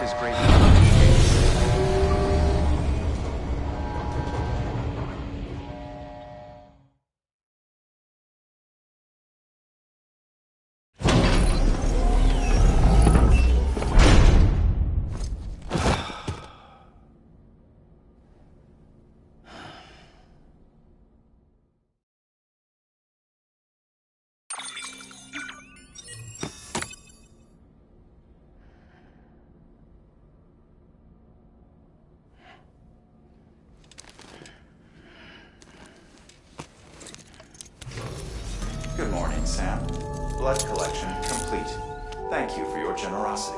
work is greatly appreciated. Good morning, Sam. Blood collection complete. Thank you for your generosity.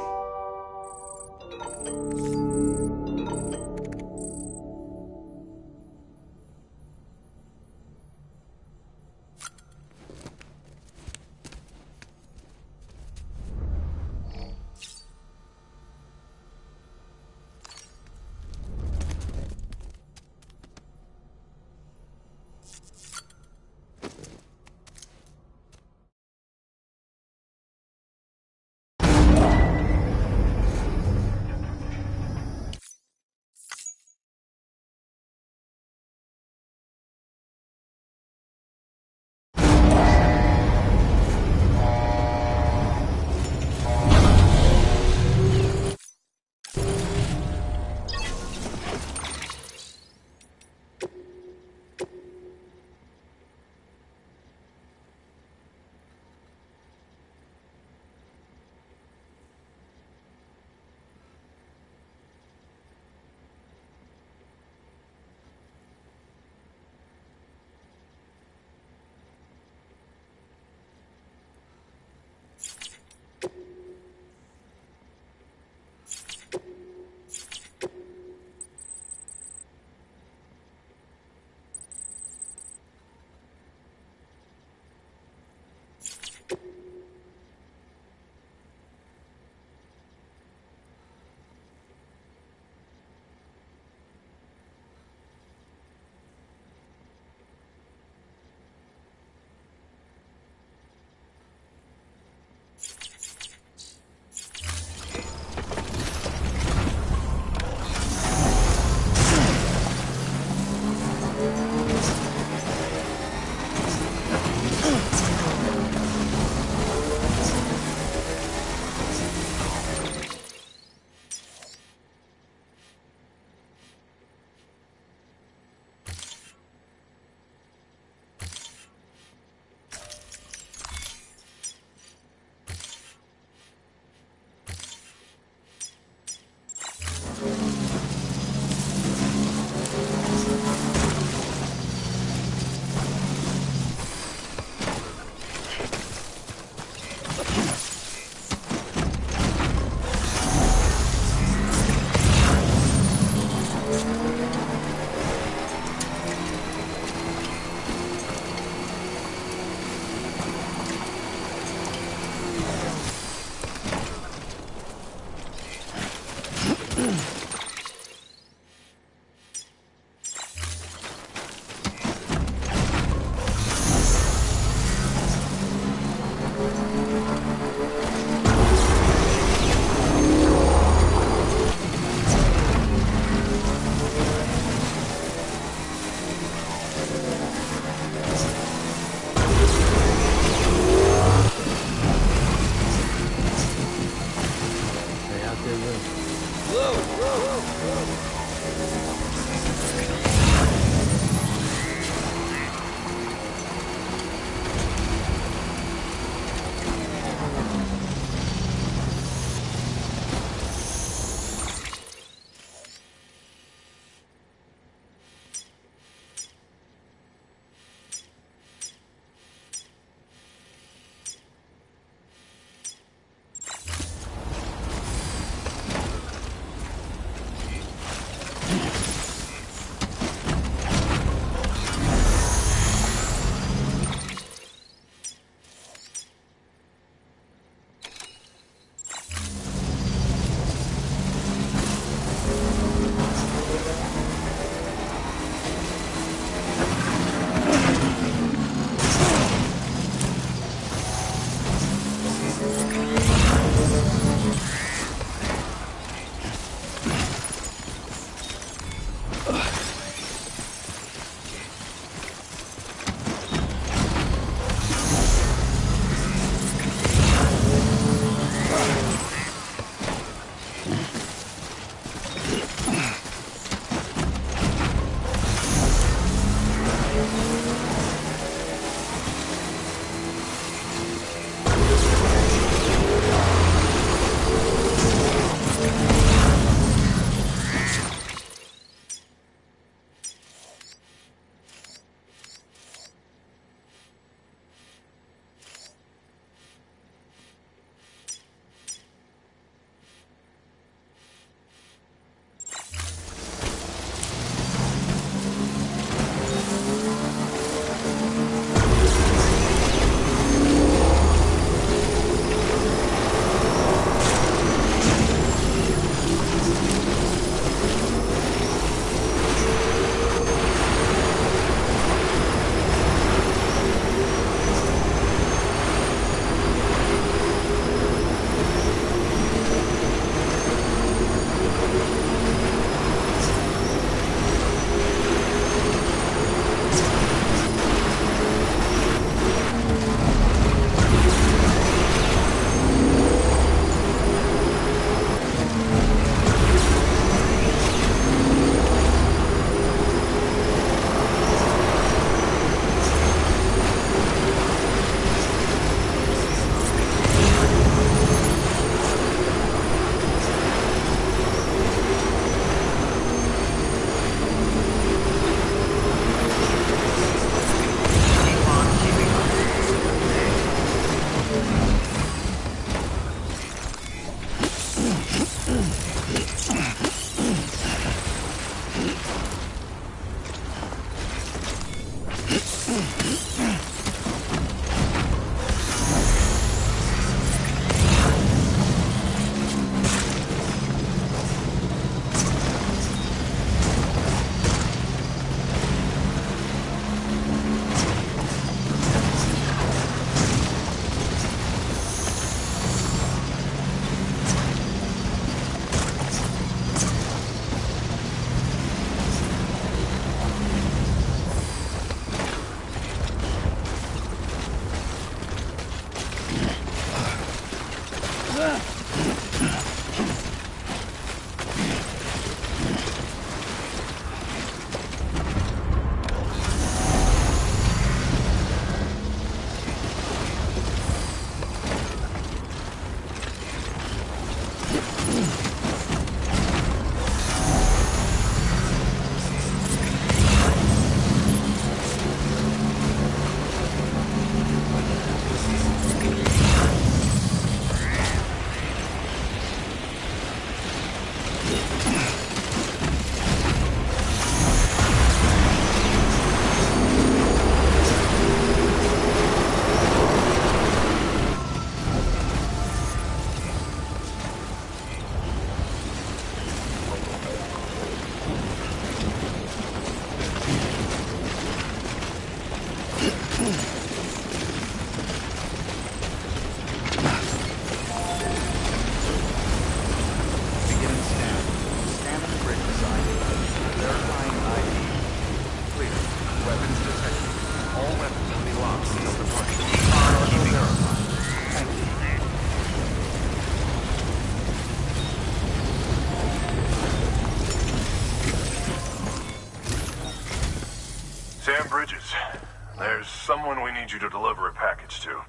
There's someone we need you to deliver a package to.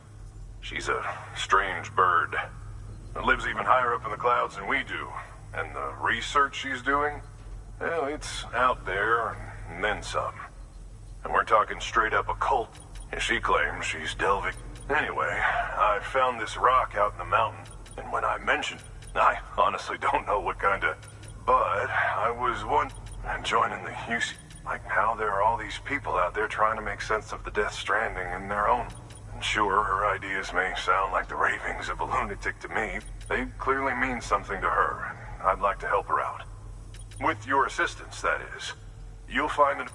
She's a strange bird. That lives even higher up in the clouds than we do. And the research she's doing, well, it's out there and then some. And we're talking straight up occult. And she claims she's delving. Anyway, I found this rock out in the mountain. And when I mentioned, I honestly don't know what kind of... But I was joining the UC. Like how there are all these people out there trying to make sense of the Death Stranding in their own. And sure, her ideas may sound like the ravings of a lunatic to me. They clearly mean something to her, and I'd like to help her out. With your assistance, that is. You'll find an...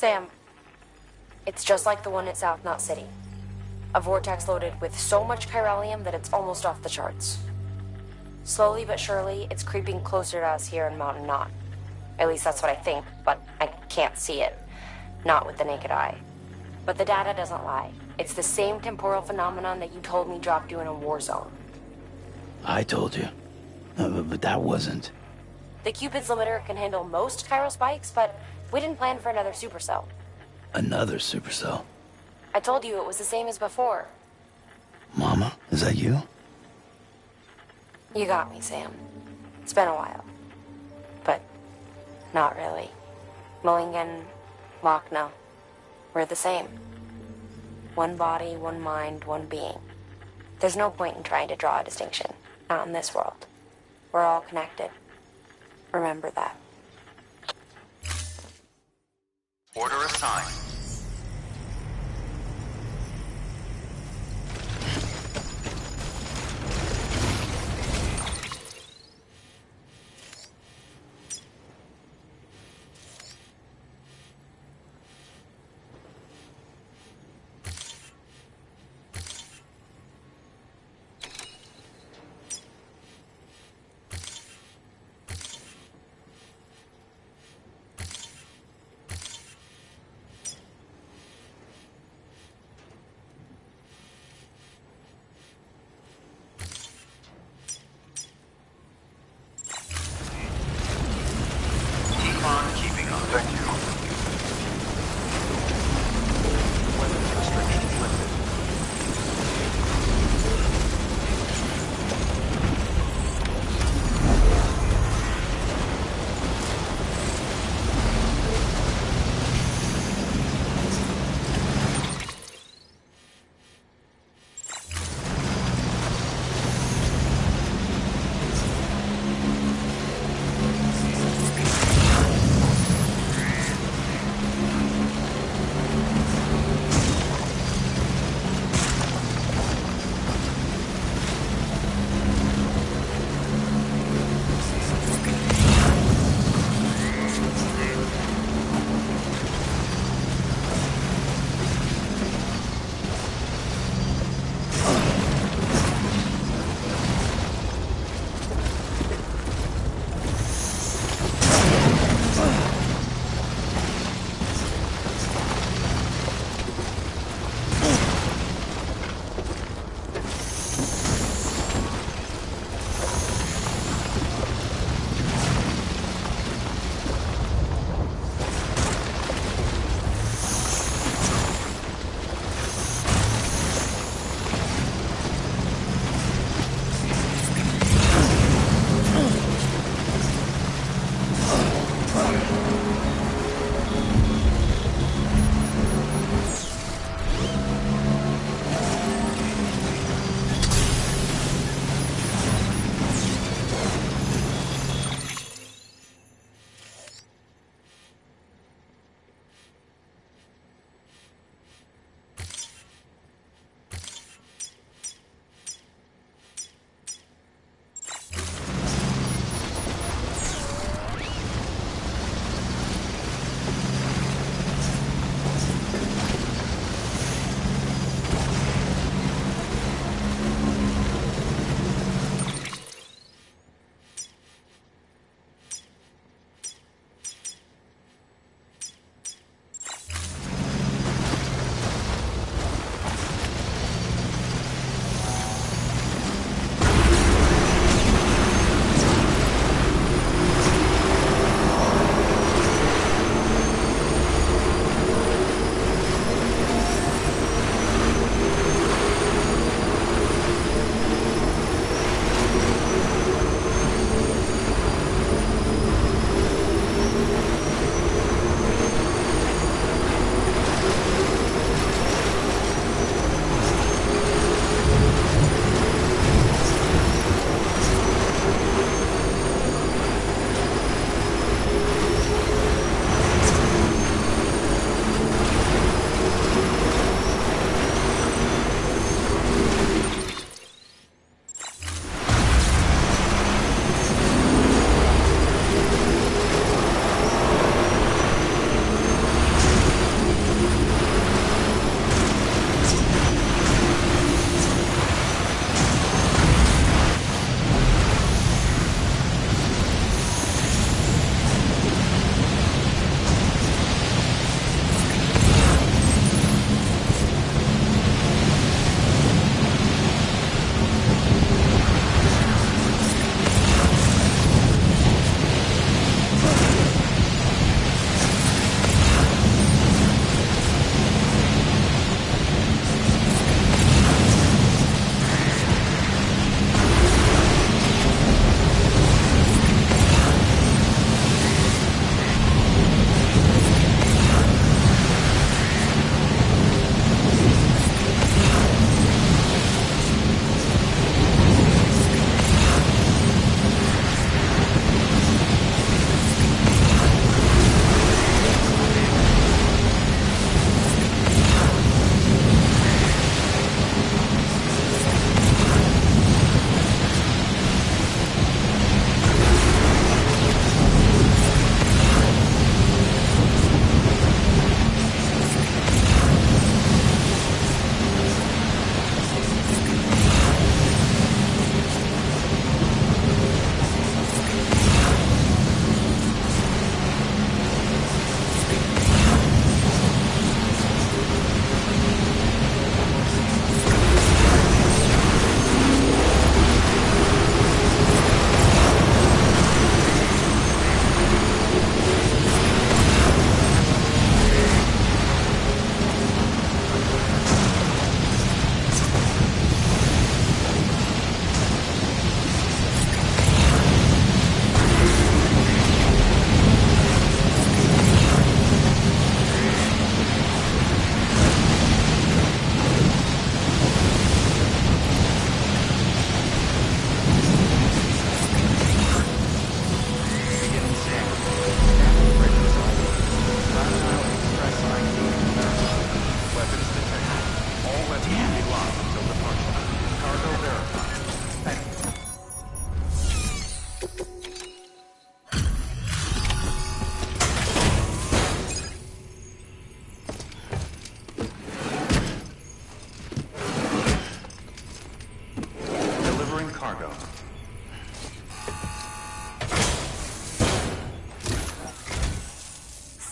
Sam, it's just like the one at South Knot City. A vortex loaded with so much chiralium that it's almost off the charts. Slowly but surely, it's creeping closer to us here in Mountain Knot. At least that's what I think, but I can't see it. Not with the naked eye. But the data doesn't lie. It's the same temporal phenomenon that you told me dropped you in a war zone. I told you. But that wasn't... The Cupid's limiter can handle most chiral spikes, but we didn't plan for another supercell. Another supercell. I told you it was the same as before. Mama, is that you? You got me, Sam. It's been a while. But not really. Mulligan, Lochner, we're the same. One body, one mind, one being. There's no point in trying to draw a distinction. Not in this world. We're all connected. Remember that. Order assigned.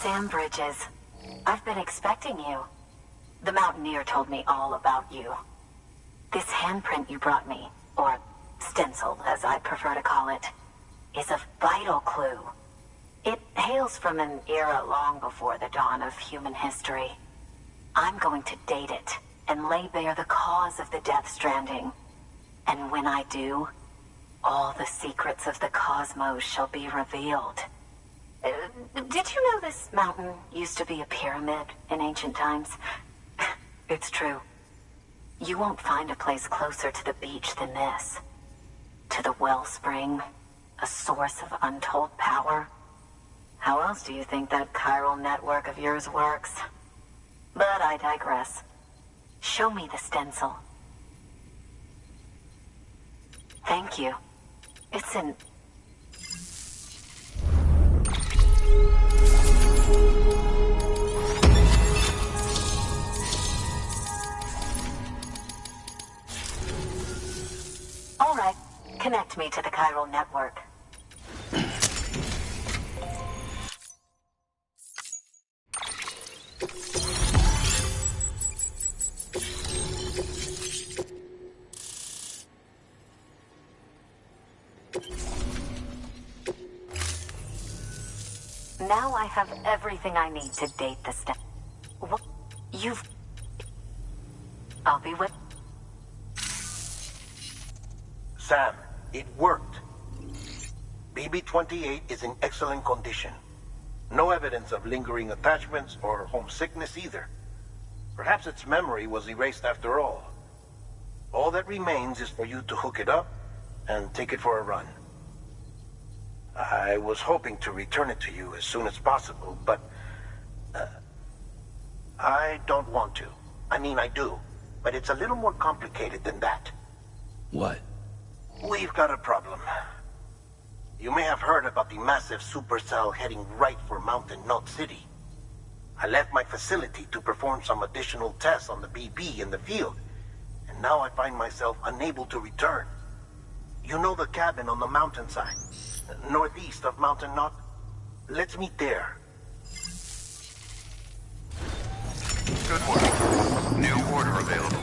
Sam Bridges. I've been expecting you. The Mountaineer told me all about you. This handprint you brought me, or stencil as I prefer to call it, is a vital clue. It hails from an era long before the dawn of human history. I'm going to date it and lay bare the cause of the Death Stranding. And when I do, all the secrets of the cosmos shall be revealed. Did you know this mountain used to be a pyramid in ancient times? It's true. You won't find a place closer to the beach than this. To the wellspring, a source of untold power. How else do you think that chiral network of yours works? But I digress. Show me the stencil. Thank you. It's an... All right. Connect me to the chiral network. Now I have everything I need to date the step. What? You've... I'll be with... Sam, it worked. BB-28 is in excellent condition. No evidence of lingering attachments or homesickness either. Perhaps its memory was erased after all. All that remains is for you to hook it up and take it for a run. I was hoping to return it to you as soon as possible, but... I don't want to. I mean, I do. But it's a little more complicated than that. What? We've got a problem. You may have heard about the massive supercell heading right for Mountain Knot City. I left my facility to perform some additional tests on the BB in the field, and now I find myself unable to return. You know the cabin on the mountainside, northeast of Mountain Knot? Let's meet there. Good morning. New order available.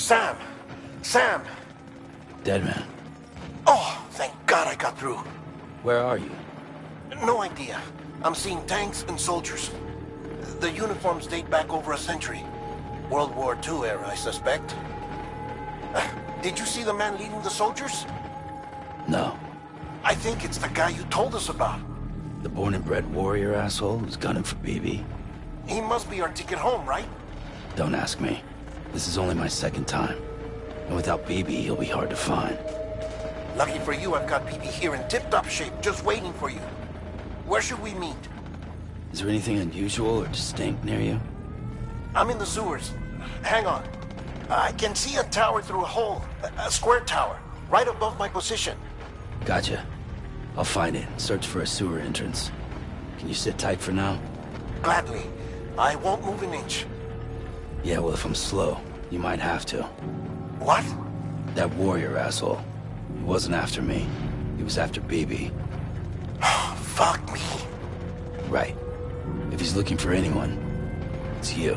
Sam! Sam! Dead man. Oh, thank God I got through. Where are you? No idea. I'm seeing tanks and soldiers. The uniforms date back over a century. World War II era, I suspect. Did you see the man leading the soldiers? No. I think it's the guy you told us about. The born and bred warrior asshole who's gunning for BB? He must be our ticket home, right? Don't ask me. This is only my second time. And without BB, he'll be hard to find. Lucky for you, I've got BB here in tip-top shape, just waiting for you. Where should we meet? Is there anything unusual or distinct near you? I'm in the sewers. Hang on. I can see a tower through a hole. A square tower, right above my position. Gotcha. I'll find it and search for a sewer entrance. Can you sit tight for now? Gladly. I won't move an inch. Yeah, well, if I'm slow, you might have to. What? That warrior asshole. He wasn't after me. He was after BB. Fuck me. Right. If he's looking for anyone, it's you.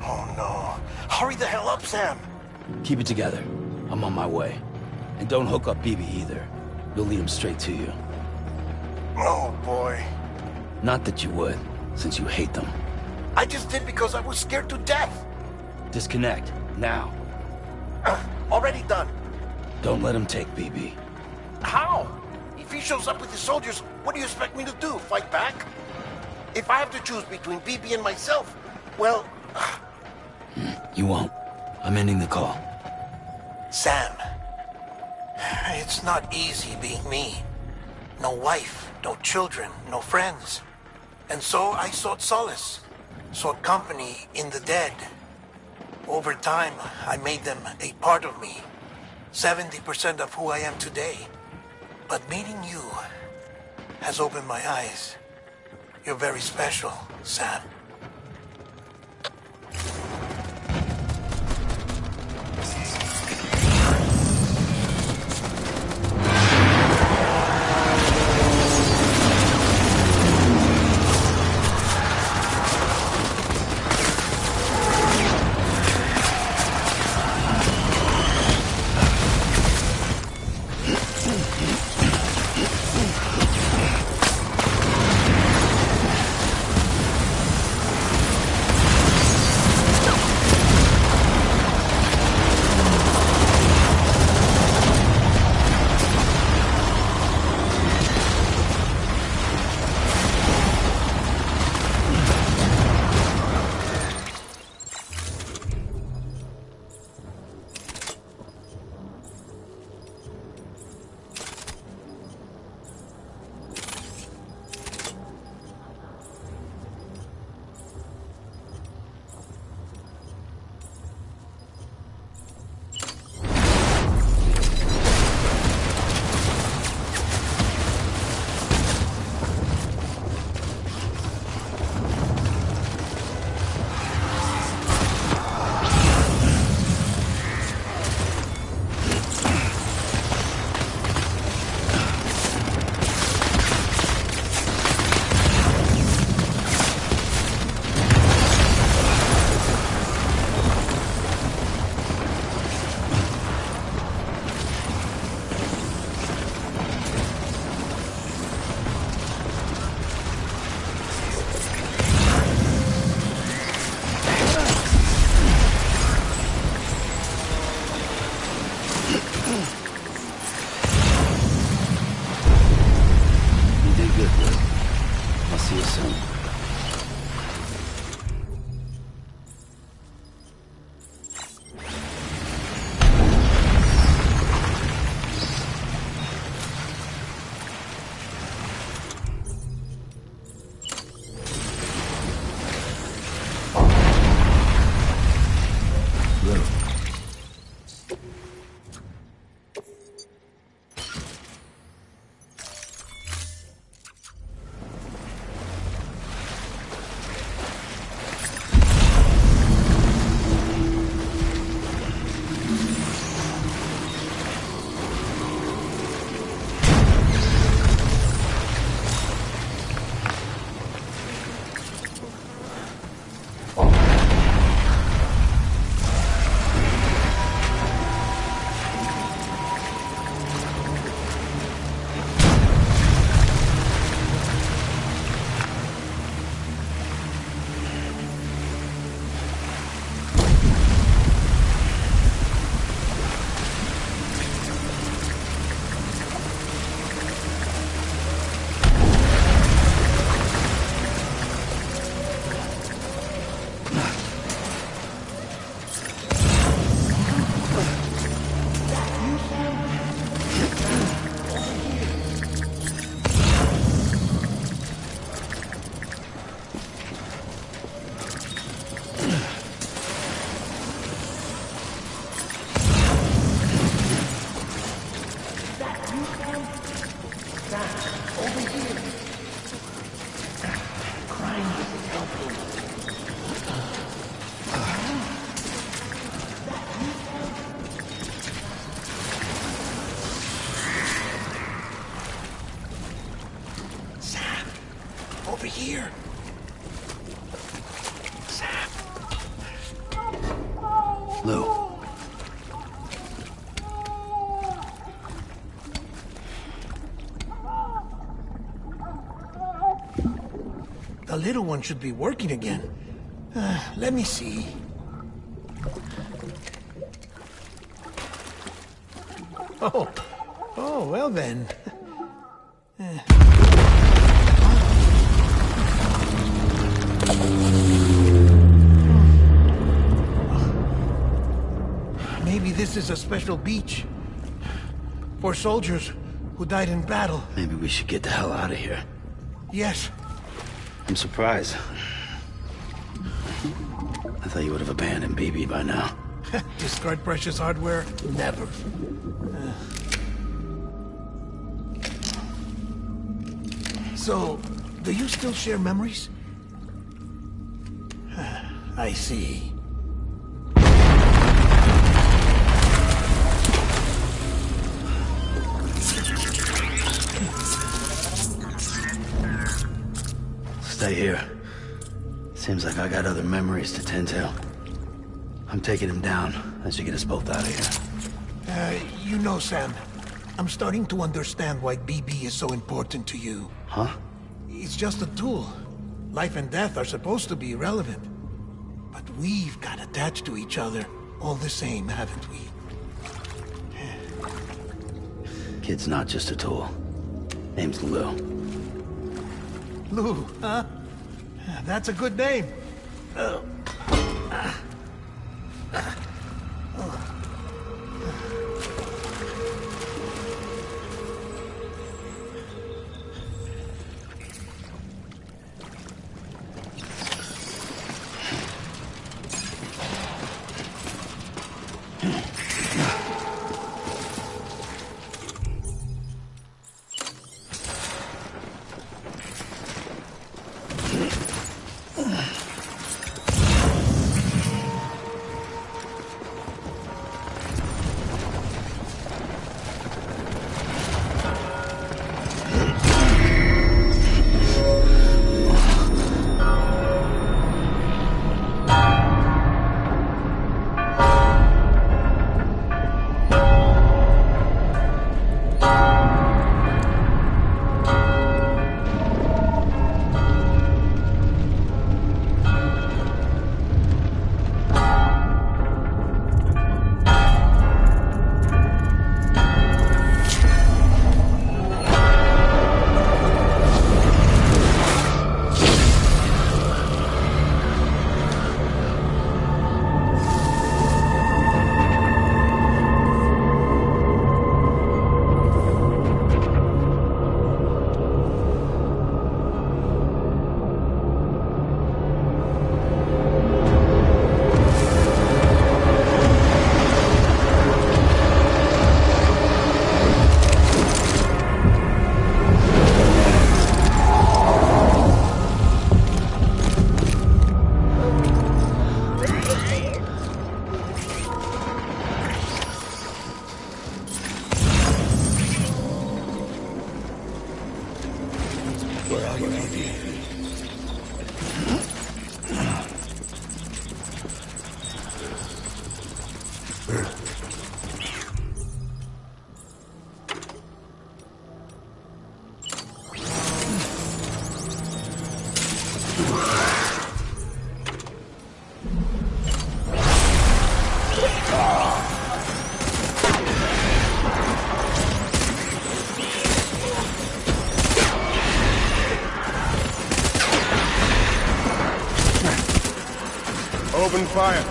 Oh no. Hurry the hell up, Sam. Keep it together. I'm on my way. And don't hook up BB either. You'll lead him straight to you. Oh boy. Not that you would, since you hate them. I just did because I was scared to death. Disconnect, now. Already done. Don't let him take BB. How? If he shows up with his soldiers, what do you expect me to do? Fight back? If I have to choose between BB and myself, well... You won't. I'm ending the call. Sam. It's not easy being me. No wife, no children, no friends. And so I sought solace. Sought company in the dead. Over time, I made them a part of me. 70% of who I am today. But meeting you has opened my eyes. You're very special, Sam. Lou. The little one should be working again. Let me see. Oh, well then. Maybe this is a special beach for soldiers who died in battle. Maybe we should get the hell out of here. Yes. I'm surprised. I thought you would have abandoned BB by now. Discard precious hardware? Never. So, do you still share memories? I see. Stay here. Seems like I got other memories to tend to. I'm taking him down. That should get us both out of here. You know, Sam, I'm starting to understand why BB is so important to you. Huh? It's just a tool. Life and death are supposed to be irrelevant. But we've got attached to each other all the same, haven't we? Kid's not just a tool. Name's Lou. Lou, huh? That's a good name. Open fire.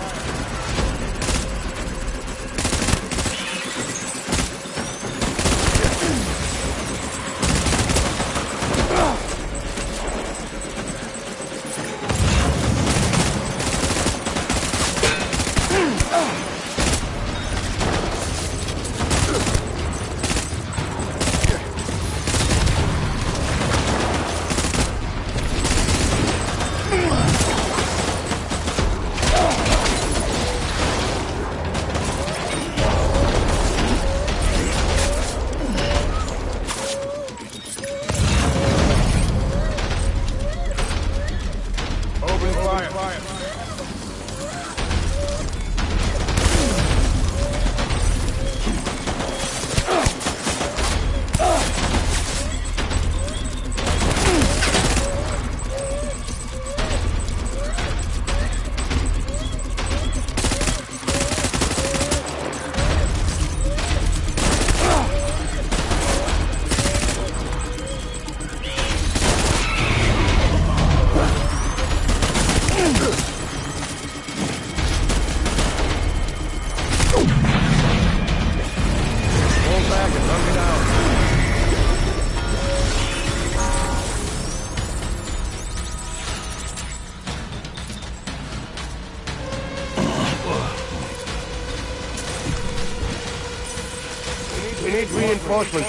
need reinforcements.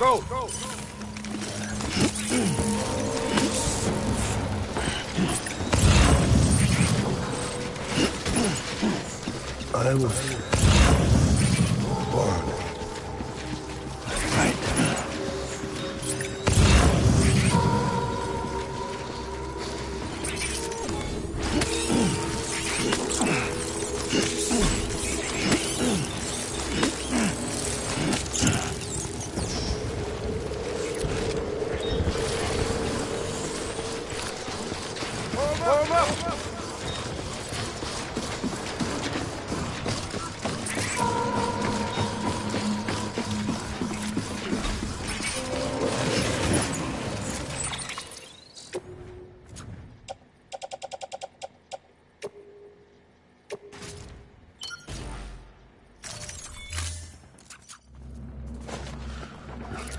Go! I was born. Right.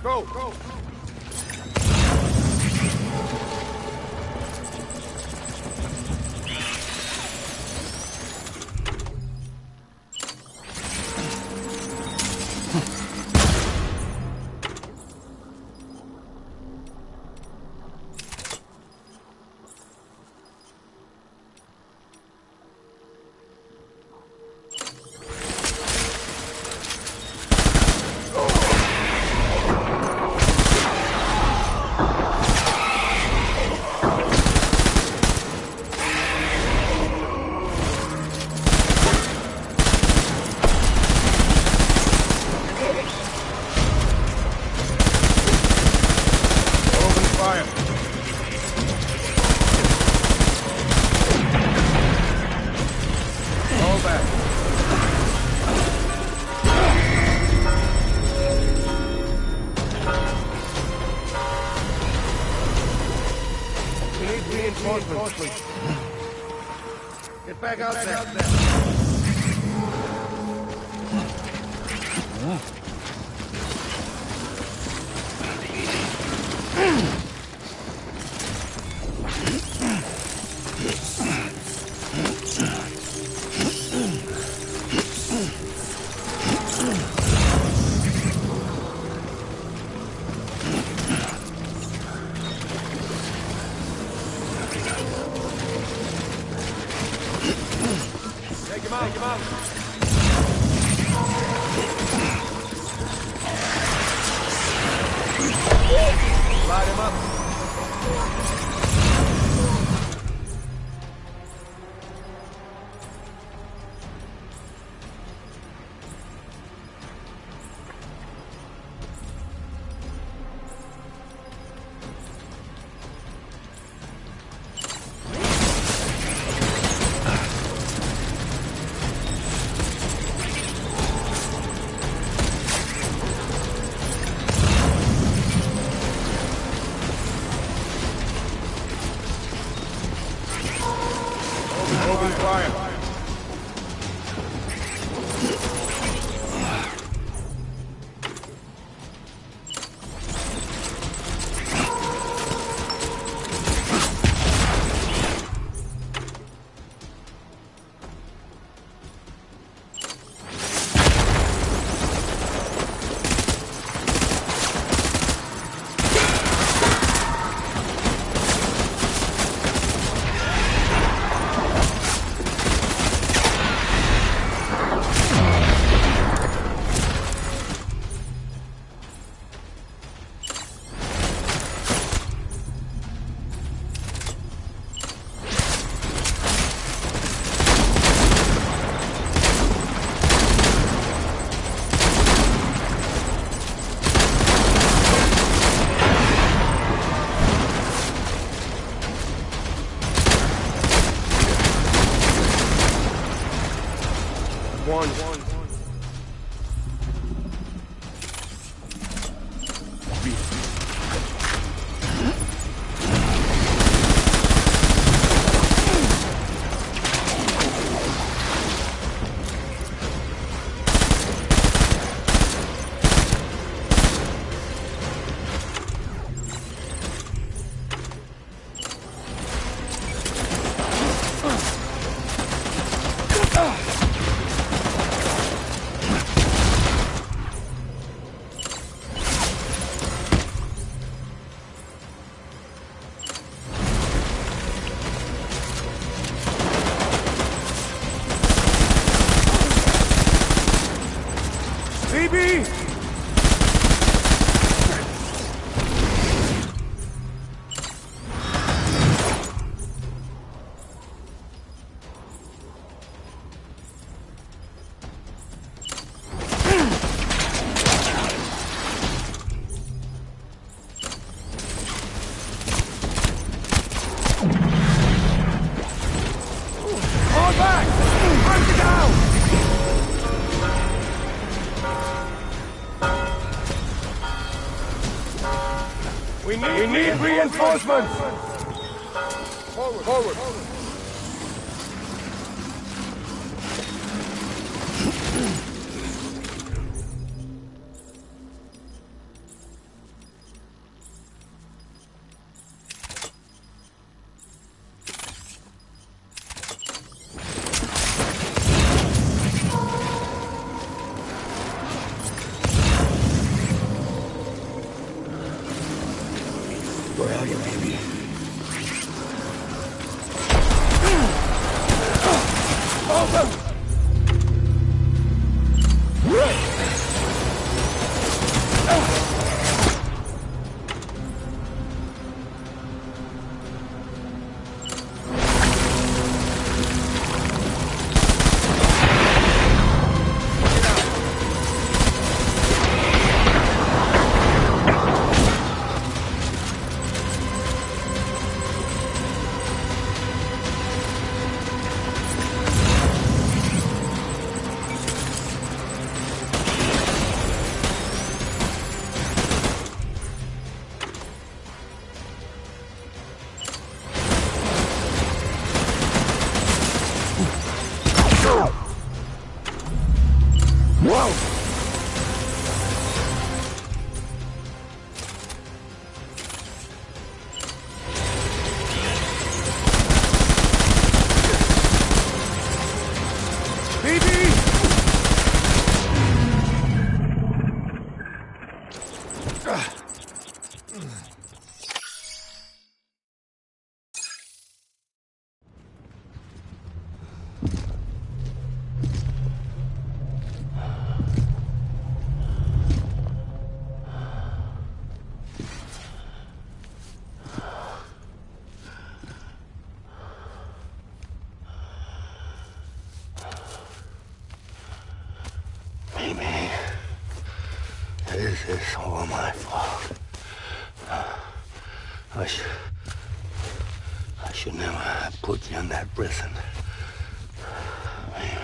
Go! Get back out there. Take him out. Light him up. Open fire. One. BB! Fall back! Hunt it down! We need reinforcements! Forward, forward! Where are you, baby? Amy, this is all my fault. I should never have put you in that prison. Amy.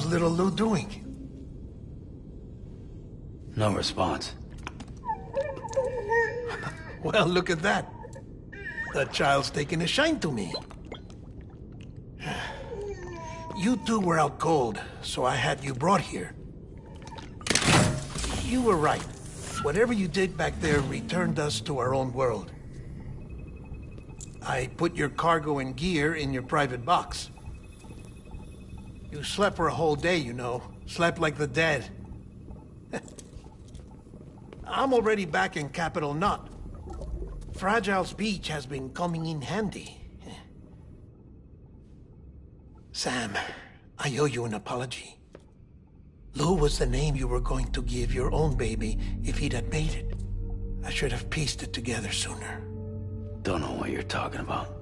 How's little Lou doing? No response. Well, look at that. The child's taking a shine to me. You two were out cold, so I had you brought here. You were right. Whatever you did back there returned us to our own world. I put your cargo and gear in your private box. You slept for a whole day, you know. Slept like the dead. I'm already back in Capital Knot. Fragile's beach has been coming in handy. Sam, I owe you an apology. Lou was the name you were going to give your own baby if he'd had made it. I should have pieced it together sooner. Don't know what you're talking about.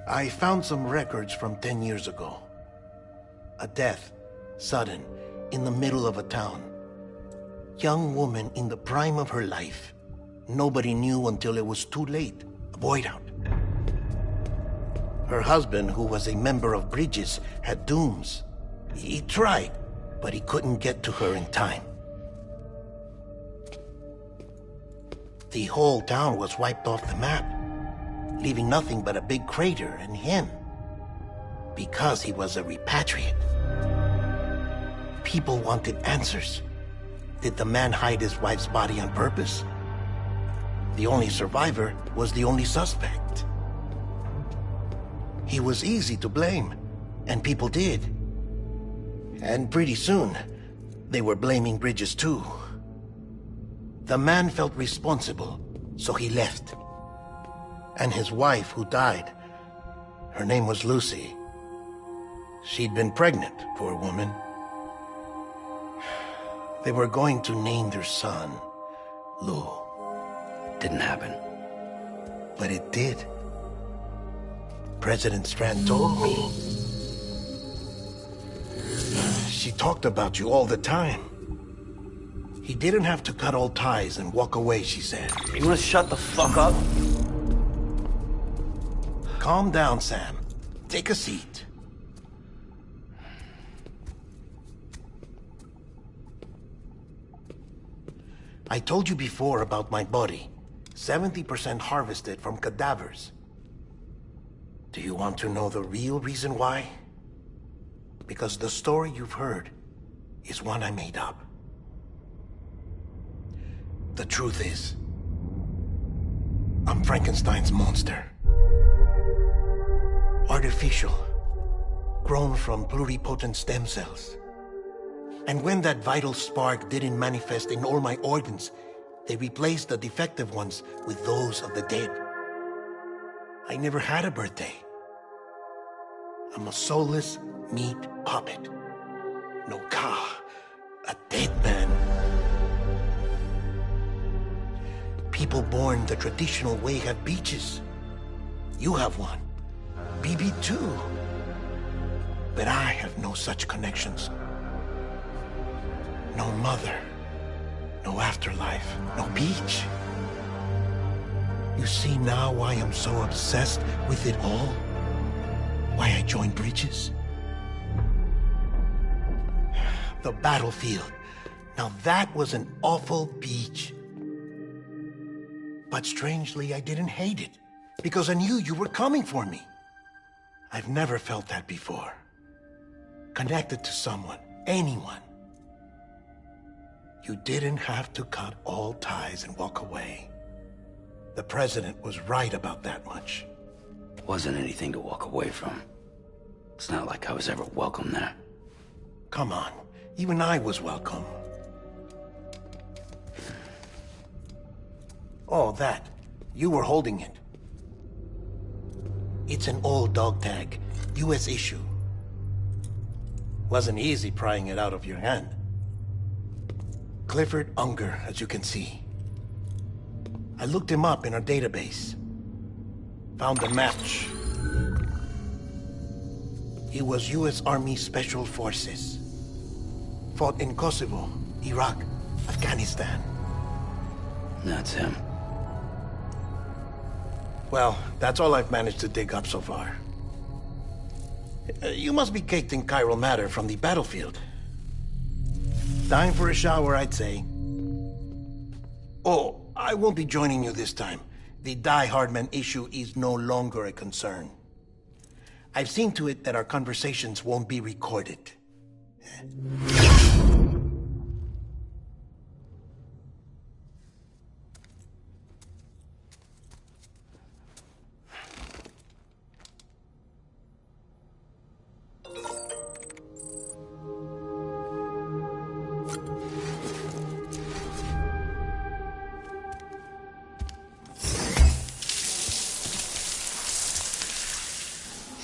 I found some records from 10 years ago. A death, sudden, in the middle of a town. Young woman in the prime of her life. Nobody knew until it was too late. A void out. Her husband, who was a member of Bridges, had dooms. He tried, but he couldn't get to her in time. The whole town was wiped off the map, leaving nothing but a big crater and him. Because he was a repatriate. People wanted answers. Did the man hide his wife's body on purpose? The only survivor was the only suspect. He was easy to blame, and people did. And pretty soon, they were blaming Bridges too. The man felt responsible, so he left. And his wife, who died, her name was Lucy. She'd been pregnant, poor woman. They were going to name their son Lou. Didn't happen. But it did. President Strand told me. She talked about you all the time. He didn't have to cut all ties and walk away, she said. You wanna shut the fuck up? Calm down, Sam. Take a seat. I told you before about my body. 70% harvested from cadavers. Do you want to know the real reason why? Because the story you've heard is one I made up. The truth is, I'm Frankenstein's monster. Artificial, grown from pluripotent stem cells. And when that vital spark didn't manifest in all my organs, they replaced the defective ones with those of the dead. I never had a birthday. I'm a soulless meat puppet. No car, a dead man. People born the traditional way have beaches. You have one. BB too. But I have no such connections. No mother. No afterlife. No beach. You see now why I'm so obsessed with it all? Why I joined Bridges? The battlefield. Now that was an awful beach. But strangely, I didn't hate it. Because I knew you were coming for me. I've never felt that before. Connected to someone, anyone. You didn't have to cut all ties and walk away. The president was right about that much. Wasn't anything to walk away from. It's not like I was ever welcome there. Come on, even I was welcome. Oh, that. You were holding it. It's an old dog tag, US issue. Wasn't easy prying it out of your hand. Clifford Unger, as you can see. I looked him up in our database. Found a match. He was US Army Special Forces. Fought in Kosovo, Iraq, Afghanistan. That's him. Well, that's all I've managed to dig up so far. You must be caked in chiral matter from the battlefield. Time for a shower, I'd say. Oh, I won't be joining you this time. The Die Hardman issue is no longer a concern. I've seen to it that our conversations won't be recorded.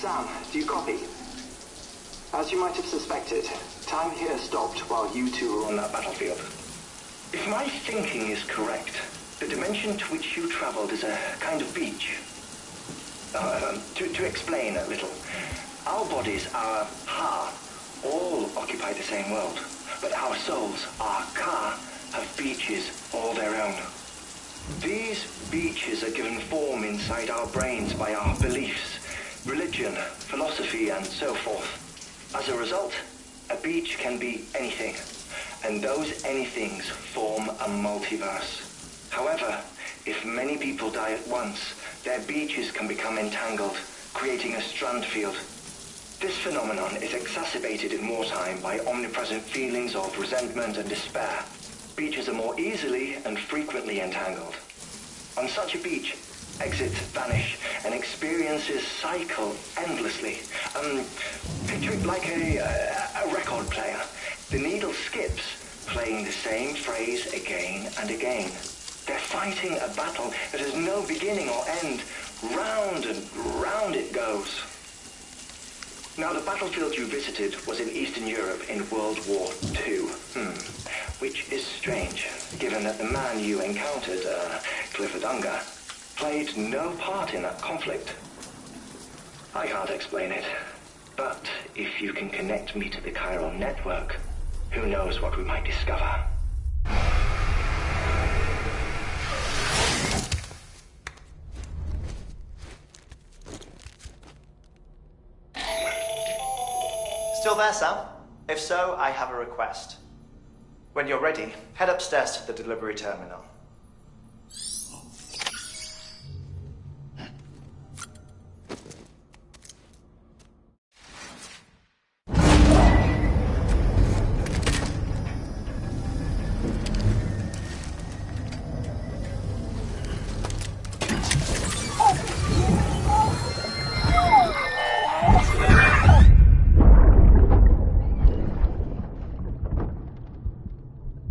Sam, do you copy? As you might have suspected, time here stopped while you two were on that battlefield. If my thinking is correct, the dimension to which you traveled is a kind of beach. To explain a little, our bodies, our Ha, all occupy the same world, but our souls, our Ka, have beaches all their own. These beaches are given form inside our brains by our beliefs, religion, philosophy, and so forth. As a result, a beach can be anything, and those anythings form a multiverse. However, if many people die at once, their beaches can become entangled, creating a strand field. This phenomenon is exacerbated in wartime by omnipresent feelings of resentment and despair. Beaches are more easily and frequently entangled. On such a beach, exits vanish, and experiences cycle endlessly. Picture it like a record player. The needle skips, playing the same phrase again and again. They're fighting a battle that has no beginning or end. Round and round it goes. Now, the battlefield you visited was in Eastern Europe in World War II. Which is strange, given that the man you encountered, Clifford Unger, played no part in that conflict. I can't explain it, but if you can connect me to the chiral network, who knows what we might discover. Still there, Sam? If so, I have a request. When you're ready, head upstairs to the delivery terminal.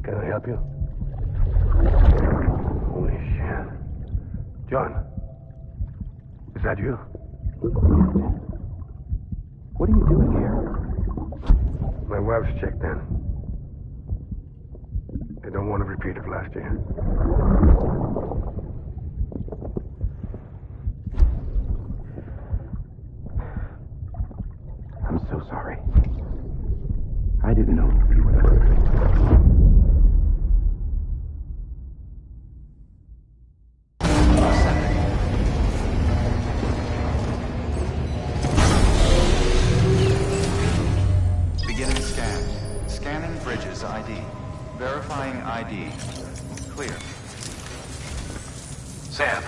Can I help you? Holy shit. John, is that you? What are you doing here? My wife's checked in. They don't want a repeat of last year. I'm so sorry. I didn't know you were there. Beginning scan. Scanning bridges ID. Verifying ID. Clear. Sam,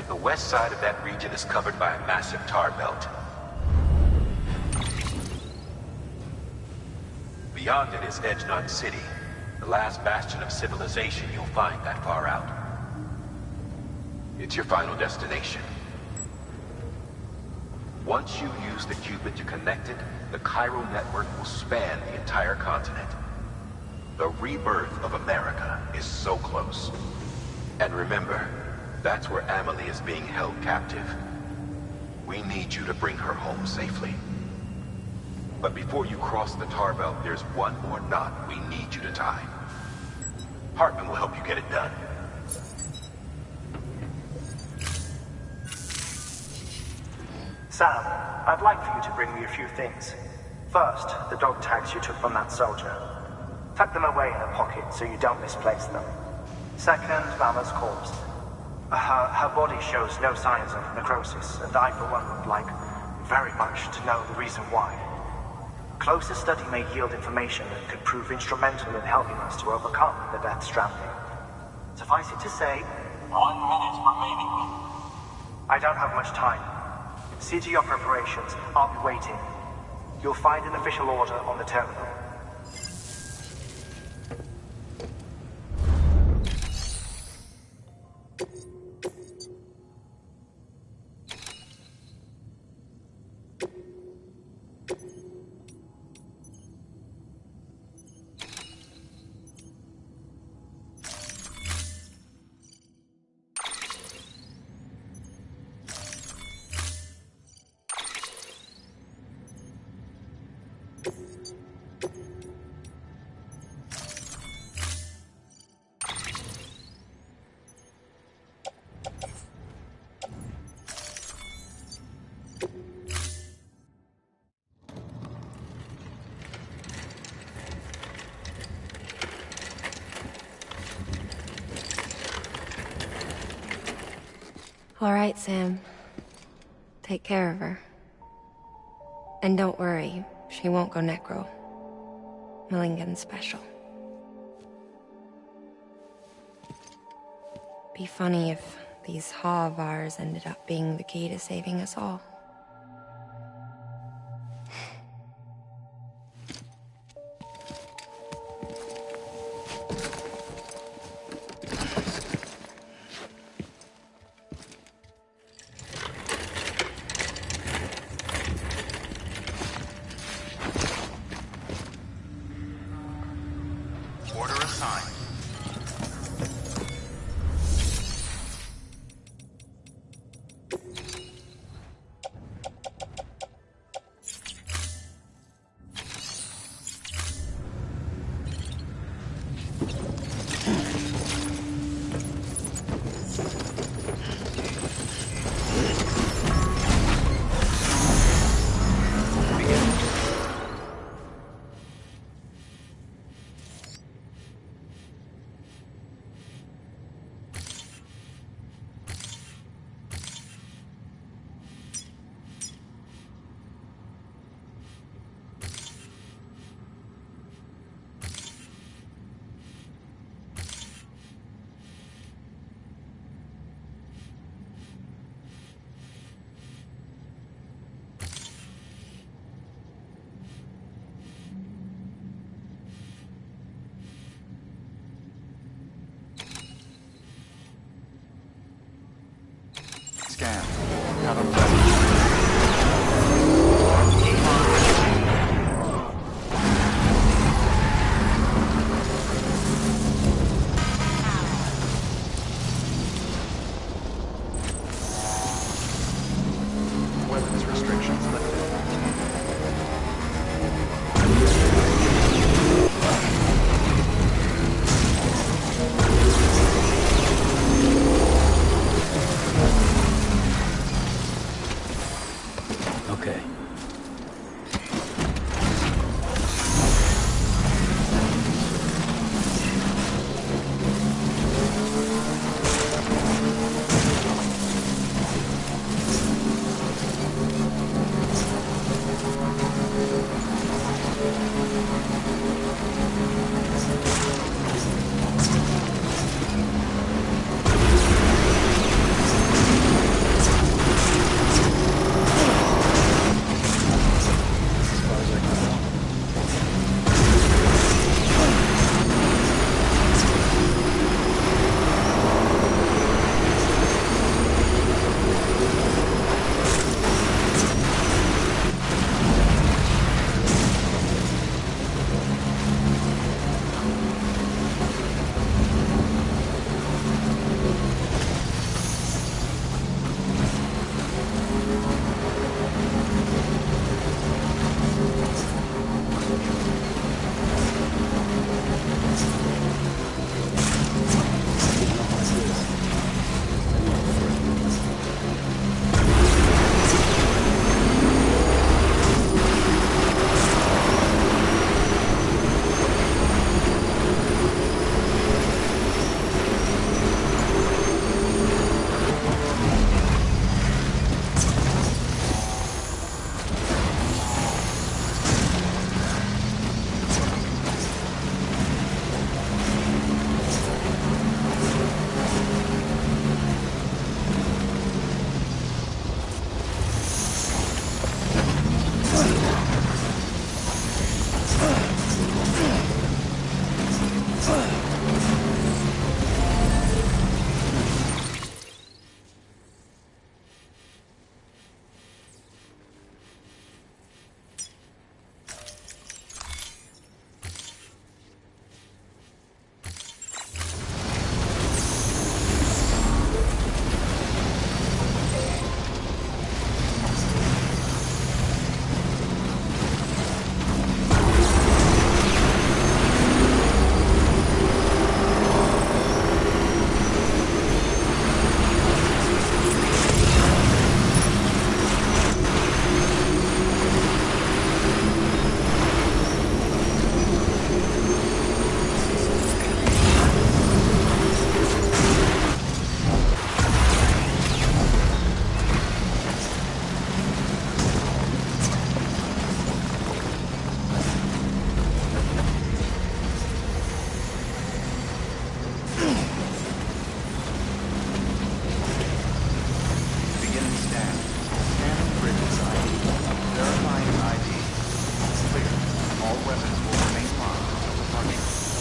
the west side of that region is covered by a massive tar belt. Beyond it is Edgenut City, the last bastion of civilization you'll find that far out. It's your final destination. Once you use the qubit to connect it, the chiral network will span the entire continent. The rebirth of America is so close. And remember, that's where Amelie is being held captive. We need you to bring her home safely. But before you cross the tar belt, there's one more knot we need you to tie. Hartman will help you get it done. Sam, I'd like for you to bring me a few things. First, the dog tags you took from that soldier. Tuck them away in a pocket so you don't misplace them. Second, Mama's corpse. Her body shows no signs of necrosis, and I, for one, would like very much to know the reason why. Closer study may yield information that could prove instrumental in helping us to overcome the Death Stranding. Suffice it to say, 1 minute remaining. I don't have much time. See to your preparations. I'll be waiting. You'll find an official order on the terminal. All right, Sam. Take care of her. And don't worry, she won't go necro. Milligan's special. Be funny if these Ha of ours ended up being the key to saving us all. Order assigned. Scan. Have him present. Weapons restrictions lifted.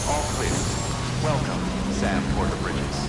All clear. Welcome, Sam Porter Bridges.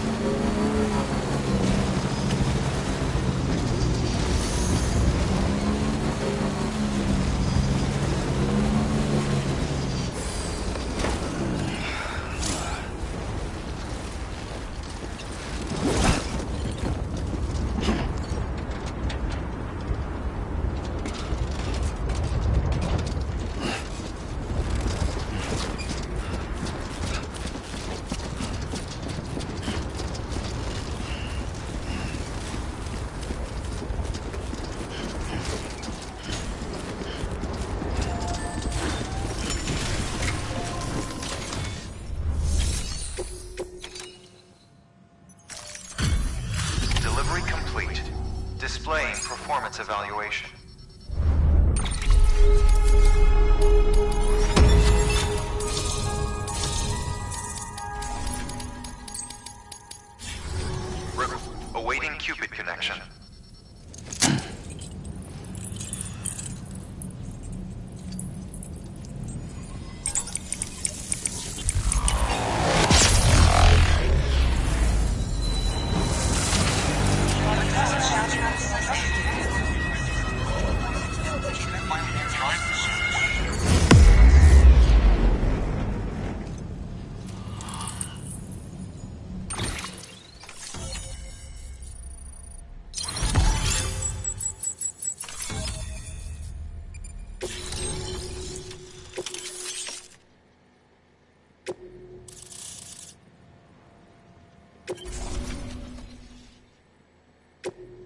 Displaying performance evaluation. Awaiting Cupid connection.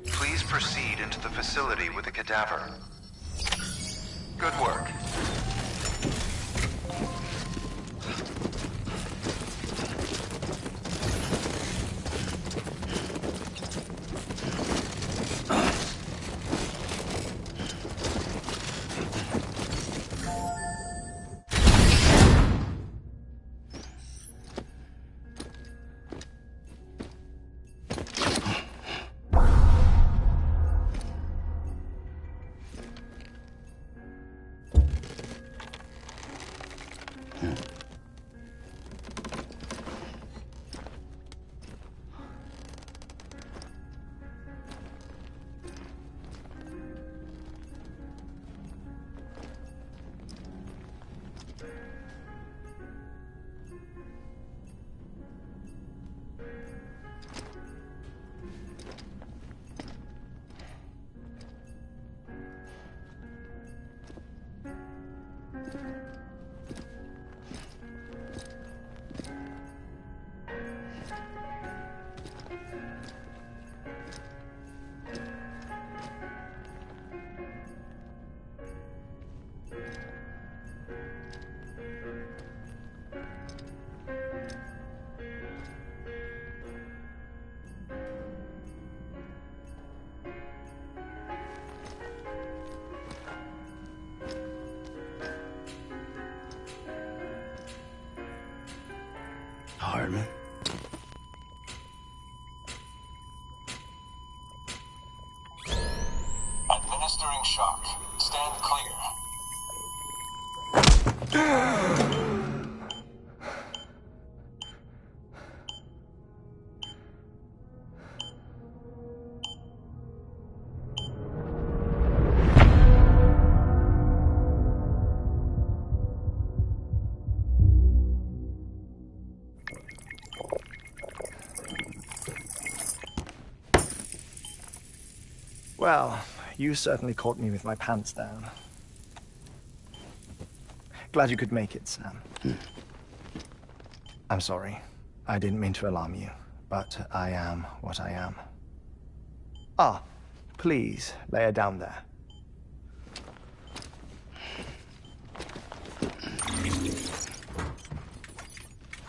Please proceed into the facility with the cadaver. Good work. Hardman? Administering shock. Stand clear. Well, you certainly caught me with my pants down. Glad you could make it, Sam. I'm sorry. I didn't mean to alarm you, but I am what I am. Ah, please, lay her down there.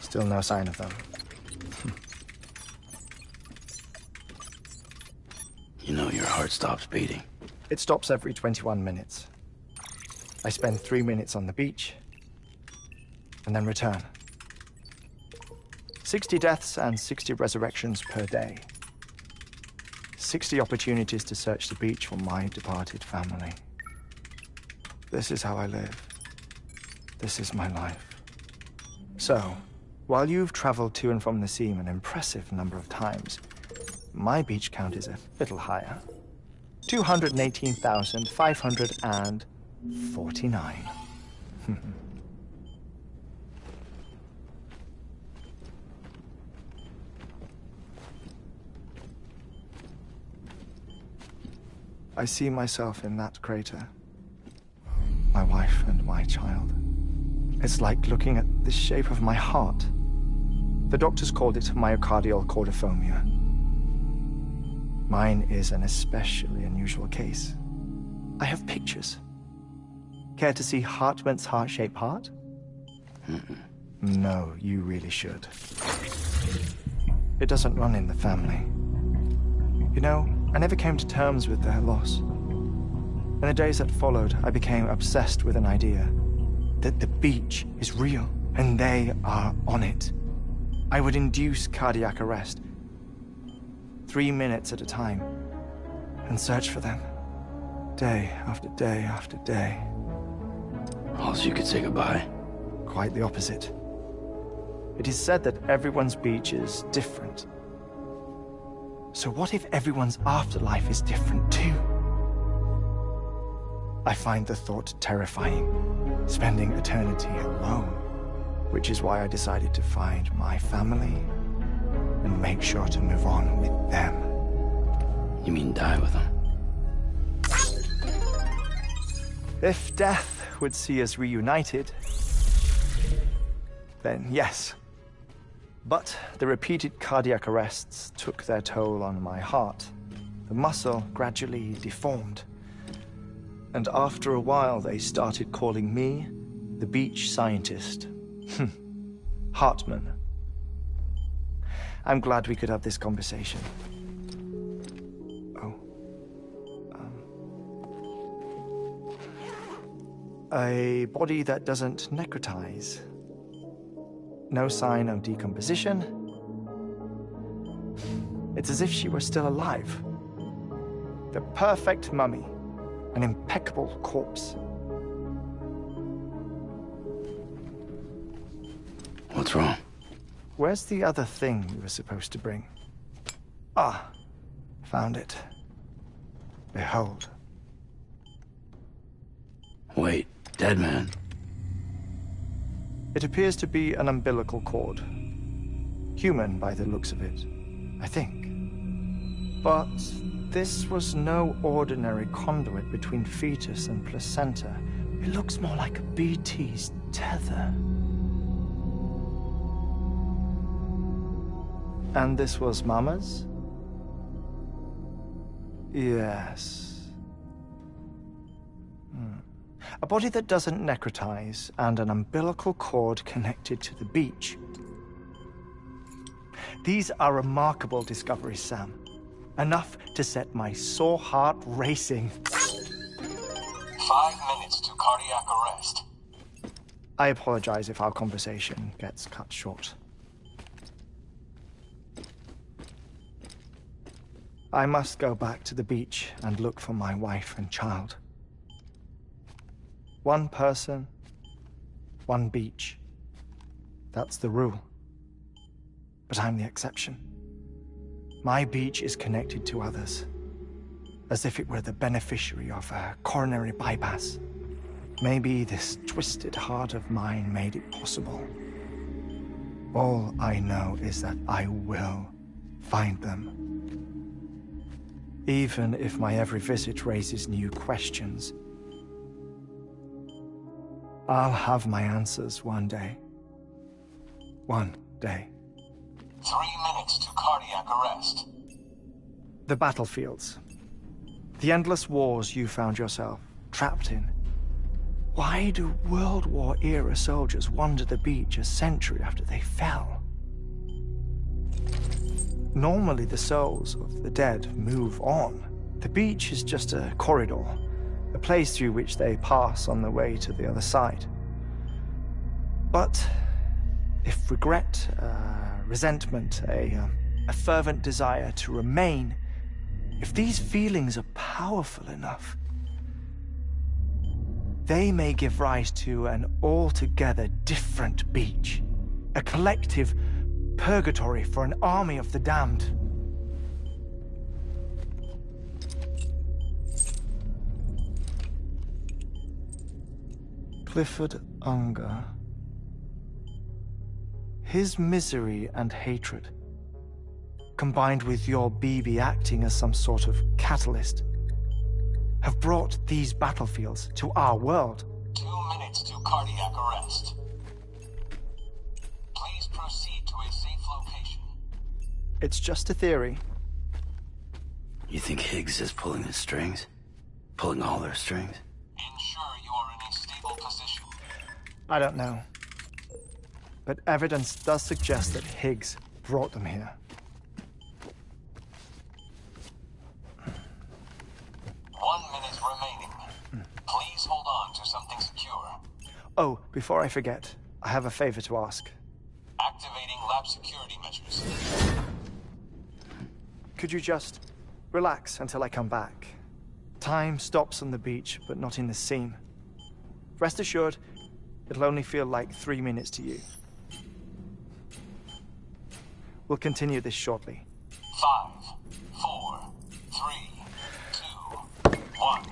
Still no sign of them. You know your heart stops beating. It stops every 21 minutes. I spend 3 minutes on the beach, and then return. 60 deaths and 60 resurrections per day. 60 opportunities to search the beach for my departed family. This is how I live. This is my life. So, While you've traveled to and from the scene an impressive number of times, my beach count is a little higher. 218,549. I see myself in that crater. My wife and my child. It's like looking at the shape of my heart. The doctors called it myocardial cordiformia. Mine is an especially unusual case. I have pictures. Care to see Hartman's heart-shaped heart? No, you really should. It doesn't run in the family. You know, I never came to terms with their loss. In the days that followed, I became obsessed with an idea that the beach is real, and they are on it. I would induce cardiac arrest, 3 minutes at a time, and search for them, day after day after day. Oh, so you could say goodbye? Quite the opposite. It is said that everyone's beach is different. So what if everyone's afterlife is different too? I find the thought terrifying, spending eternity alone, which is why I decided to find my family and make sure to move on with them. You mean die with them? If death would see us reunited, then yes. But the repeated cardiac arrests took their toll on my heart. The muscle gradually deformed. And after a while, they started calling me the beach scientist. Hartman. I'm glad we could have this conversation. Oh. A body that doesn't necrotize. No sign of decomposition. It's as if she were still alive. The perfect mummy. An impeccable corpse. What's wrong? Where's the other thing we were supposed to bring? Ah, found it. Behold. Wait, dead man? It appears to be an umbilical cord. Human by the looks of it, I think. But this was no ordinary conduit between fetus and placenta. It looks more like a BT's tether. And this was Mama's? Yes. A body that doesn't necrotize and an umbilical cord connected to the beach. These are remarkable discoveries, Sam. Enough to set my sore heart racing. 5 minutes to cardiac arrest. I apologize if our conversation gets cut short. I must go back to the beach and look for my wife and child. One person, one beach. That's the rule. But I'm the exception. My beach is connected to others, as if it were the beneficiary of a coronary bypass. Maybe this twisted heart of mine made it possible. All I know is that I will find them. Even if my every visit raises new questions, I'll have my answers one day. One day. 3 minutes to cardiac arrest. The battlefields. The endless wars you found yourself trapped in. Why do World War-era soldiers wander the beach a century after they fell? Normally the souls of the dead move on. The beach is just a corridor, a place through which they pass on the way to the other side. But if regret, resentment, a fervent desire to remain, if these feelings are powerful enough, they may give rise to an altogether different beach. A collective purgatory for an army of the damned. Clifford Unger. His misery and hatred, combined with your BB acting as some sort of catalyst, have brought these battlefields to our world. 2 minutes to cardiac arrest. Please proceed to a safe location. It's just a theory. You think Higgs is pulling the strings? Pulling all their strings? Ensure you are in a stable position. I don't know. But evidence does suggest that Higgs brought them here. 1 minute remaining. Please hold on to something secure. Oh, before I forget, I have a favor to ask. Activating lab security measures. Could you just relax until I come back? Time stops on the beach, but not in the scene. Rest assured, it'll only feel like 3 minutes to you. We'll continue this shortly. 5, 4, 3, 2, 1.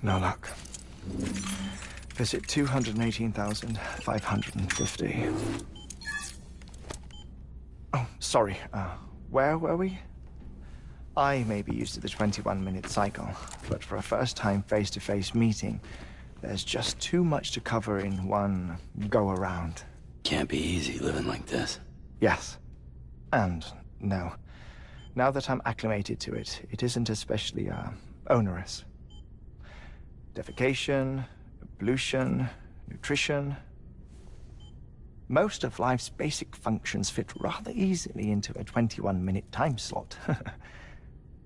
No luck. Visit 218,550. Oh, sorry. Where were we? I may be used to the 21-minute cycle, but for a first-time face-to-face meeting, there's just too much to cover in one go-around. Can't be easy living like this. Yes. And no. Now that I'm acclimated to it, it isn't especially, onerous. Defecation, pollution, nutrition. Most of life's basic functions fit rather easily into a 21-minute time slot.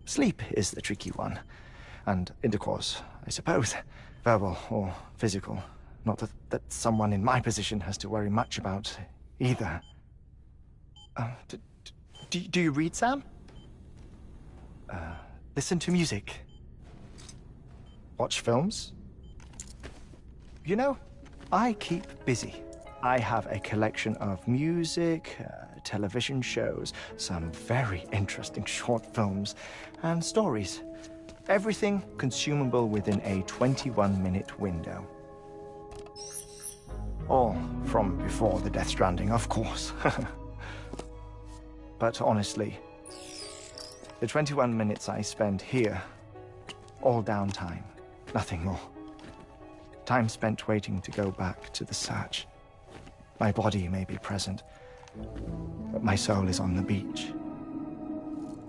Sleep is the tricky one. And intercourse, I suppose. Verbal or physical. Not that someone in my position has to worry much about either. Do you read, Sam? Listen to music. Watch films. You know, I keep busy. I have a collection of music, television shows, some very interesting short films, and stories. Everything consumable within a 21-minute window. All from before the Death Stranding, of course. But honestly, the 21 minutes I spend here, all downtime, nothing more. Time spent waiting to go back to the search. My body may be present, but my soul is on the beach.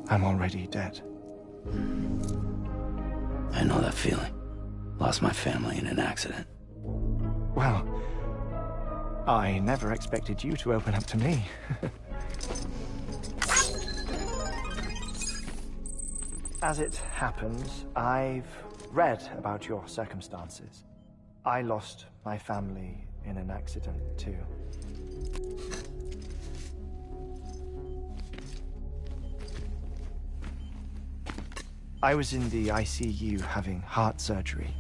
I'm already dead. I know that feeling. Lost my family in an accident. Well, I never expected you to open up to me. As it happens, I've read about your circumstances. I lost my family in an accident, too. I was in the ICU having heart surgery,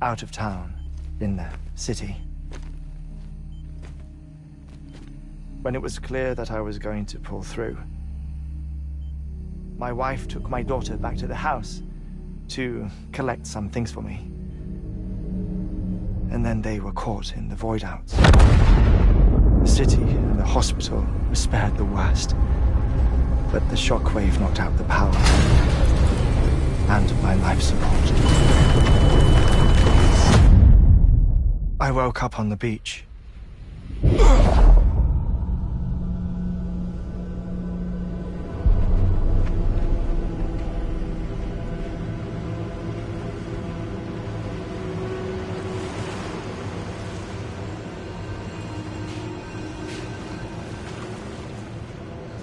out of town, in the city. When it was clear that I was going to pull through, my wife took my daughter back to the house to collect some things for me. And then they were caught in the void-outs. The city and the hospital were spared the worst, but the shockwave knocked out the power and my life support. I woke up on the beach.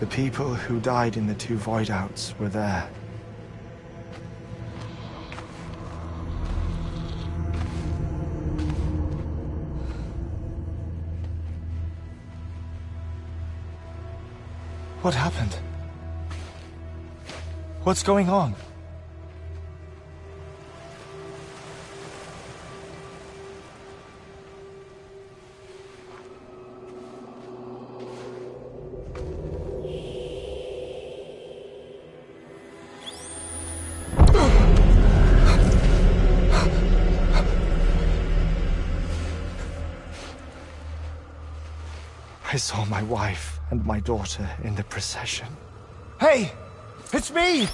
The people who died in the two void-outs were there. What happened? What's going on? I saw my wife and my daughter in the procession. Hey! It's me!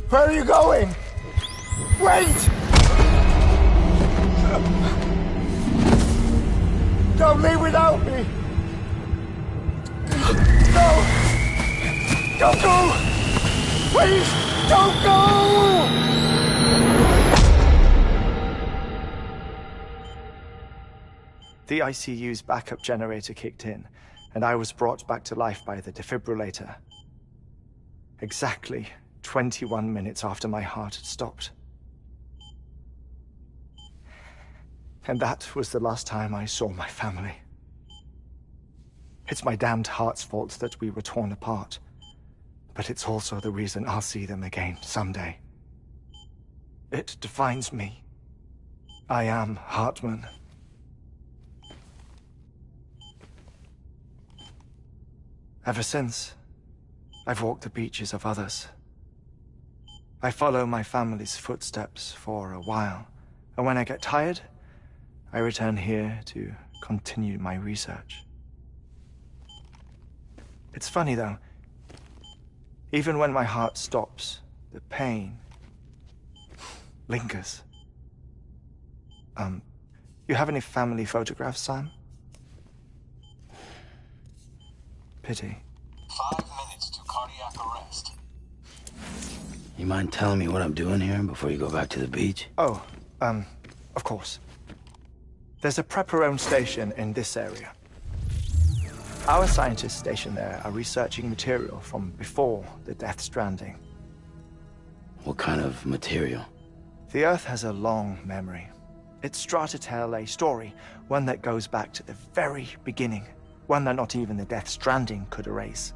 Where are you going? Wait! Don't leave without me! No! Don't go! Please, don't go! The ICU's backup generator kicked in, and I was brought back to life by the defibrillator. Exactly 21 minutes after my heart had stopped. And that was the last time I saw my family. It's my damned heart's fault that we were torn apart, but it's also the reason I'll see them again someday. It defines me. I am Hartman. Ever since, I've walked the beaches of others. I follow my family's footsteps for a while, and when I get tired, I return here to continue my research. It's funny though, even when my heart stops, the pain lingers. You have any family photographs, Sam? Pity. 5 minutes to cardiac arrest. You mind telling me what I'm doing here before you go back to the beach? Oh, of course. There's a Prepperone station in this area. Our scientists stationed there are researching material from before the Death Stranding. What kind of material? The Earth has a long memory. It's trying to tell a story, one that goes back to the very beginning, one that not even the Death Stranding could erase.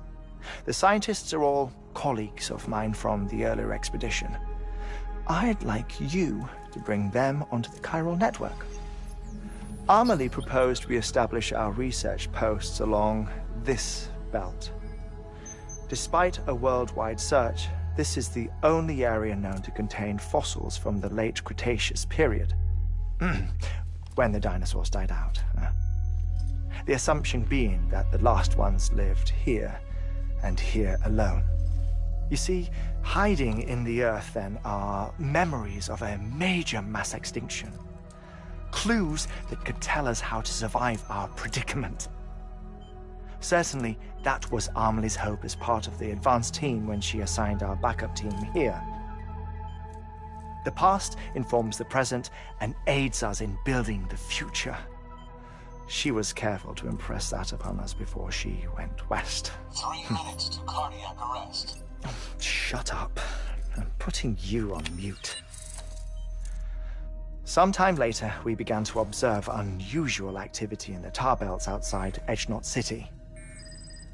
The scientists are all colleagues of mine from the earlier expedition. I'd like you to bring them onto the chiral network. Amelie proposed we establish our research posts along this belt. Despite a worldwide search, this is the only area known to contain fossils from the late Cretaceous period. When the dinosaurs died out. The assumption being that the last ones lived here, and here alone. You see, hiding in the Earth, then, are memories of a major mass extinction. Clues that could tell us how to survive our predicament. Certainly, that was Amelie's hope as part of the advanced team when she assigned our backup team here. The past informs the present and aids us in building the future. She was careful to impress that upon us before she went west. 3 minutes to cardiac arrest. Shut up. I'm putting you on mute. Sometime later, we began to observe unusual activity in the tar belts outside Edgenot City.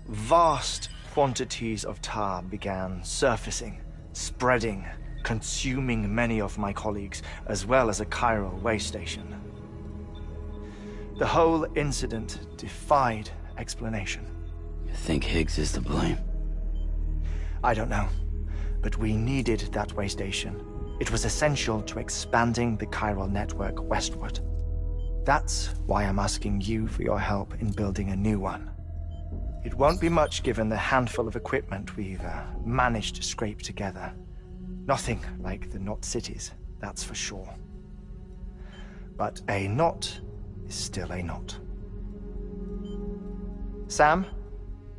Vast quantities of tar began surfacing, spreading, consuming many of my colleagues, as well as a chiral way station. The whole incident defied explanation. You think Higgs is to blame? I don't know, but we needed that way station. It was essential to expanding the chiral network westward. That's why I'm asking you for your help in building a new one. It won't be much given the handful of equipment we've managed to scrape together. Nothing like the Knot cities, that's for sure. But a knot is still a knot. Sam,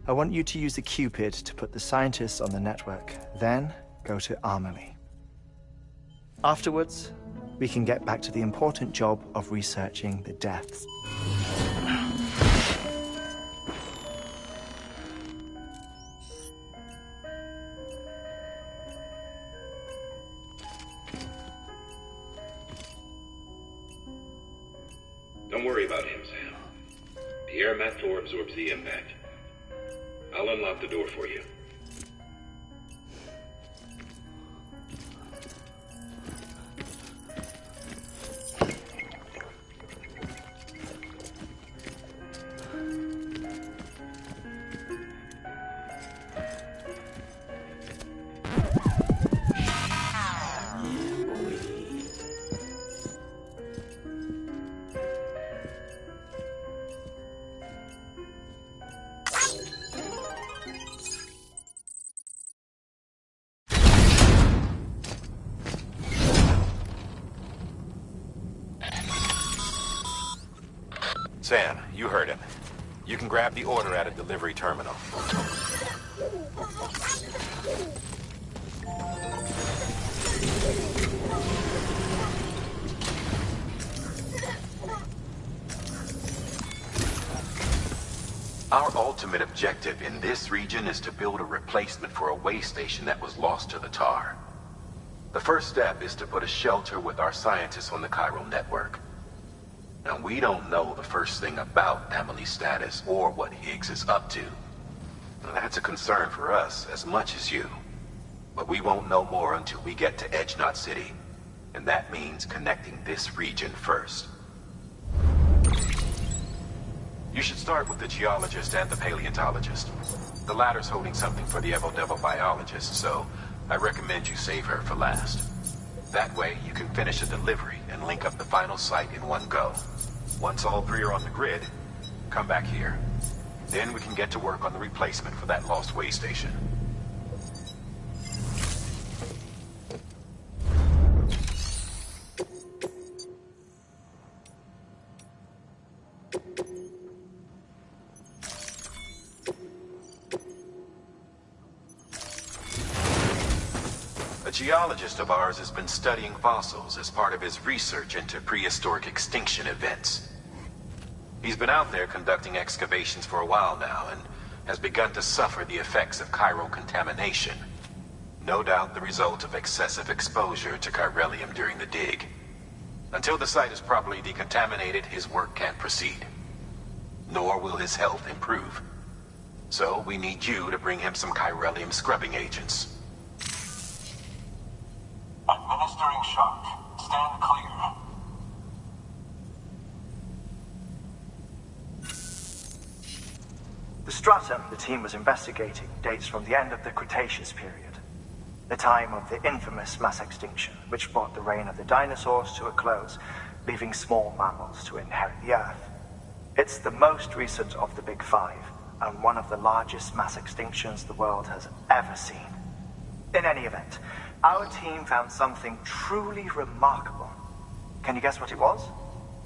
I want you to use the Cupid to put the scientists on the network, then go to Amelie. Afterwards, we can get back to the important job of researching the deaths. Don't worry about him, Sam. The air mat floor absorbs the impact. I'll unlock the door for you. Sam, you heard him. You can grab the order at a delivery terminal. Our ultimate objective in this region is to build a replacement for a way station that was lost to the tar. The first step is to put a shelter with our scientists on the chiral network. Now, we don't know the first thing about Amelie's status or what Higgs is up to. Now, that's a concern for us as much as you. But we won't know more until we get to Edgenot City. And that means connecting this region first. You should start with the geologist and the paleontologist. The latter's holding something for the Evo-Devo biologist, so I recommend you save her for last. That way, you can finish the delivery and link up the final site in one go. Once all three are on the grid, come back here. Then we can get to work on the replacement for that lost way station. geologist of ours has been studying fossils as part of his research into prehistoric extinction events. He's been out there conducting excavations for a while now and has begun to suffer the effects of chiral contamination. No doubt the result of excessive exposure to chiralium during the dig. Until the site is properly decontaminated, his work can't proceed. Nor will his health improve. So we need you to bring him some chiralium scrubbing agents. Administering shock. Stand clear. The stratum the team was investigating dates from the end of the Cretaceous period, the time of the infamous mass extinction, which brought the reign of the dinosaurs to a close, leaving small mammals to inherit the Earth. It's the most recent of the Big Five, and one of the largest mass extinctions the world has ever seen. In any event, our team found something truly remarkable. Can you guess what it was?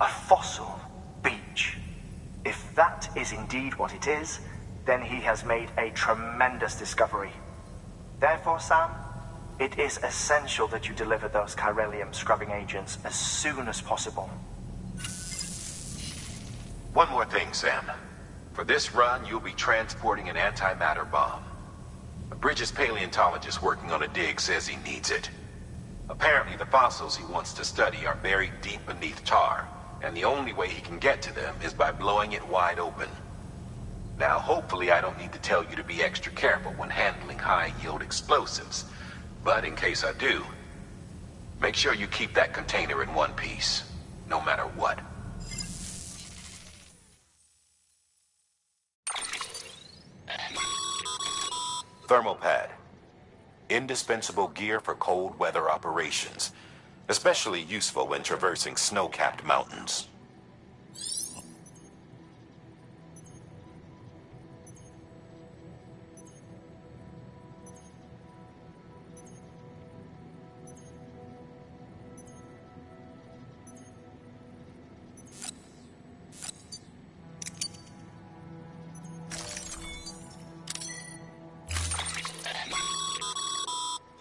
A fossil beach. If that is indeed what it is, then he has made a tremendous discovery. Therefore, Sam, it is essential that you deliver those chiralium scrubbing agents as soon as possible. One more thing, Sam. For this run, you'll be transporting an antimatter bomb. A British paleontologist working on a dig says he needs it. Apparently, the fossils he wants to study are buried deep beneath tar, and the only way he can get to them is by blowing it wide open. Now, hopefully I don't need to tell you to be extra careful when handling high-yield explosives, but in case I do, make sure you keep that container in one piece, no matter what. Thermal pad. Indispensable gear for cold weather operations, especially useful when traversing snow-capped mountains.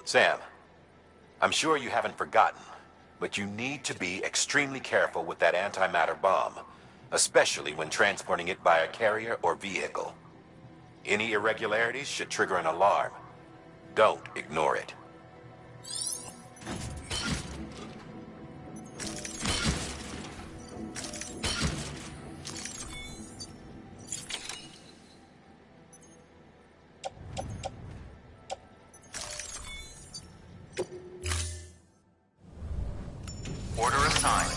Sam, I'm sure you haven't forgotten, but you need to be extremely careful with that antimatter bomb, especially when transporting it by a carrier or vehicle. Any irregularities should trigger an alarm. Don't ignore it. Order assigned.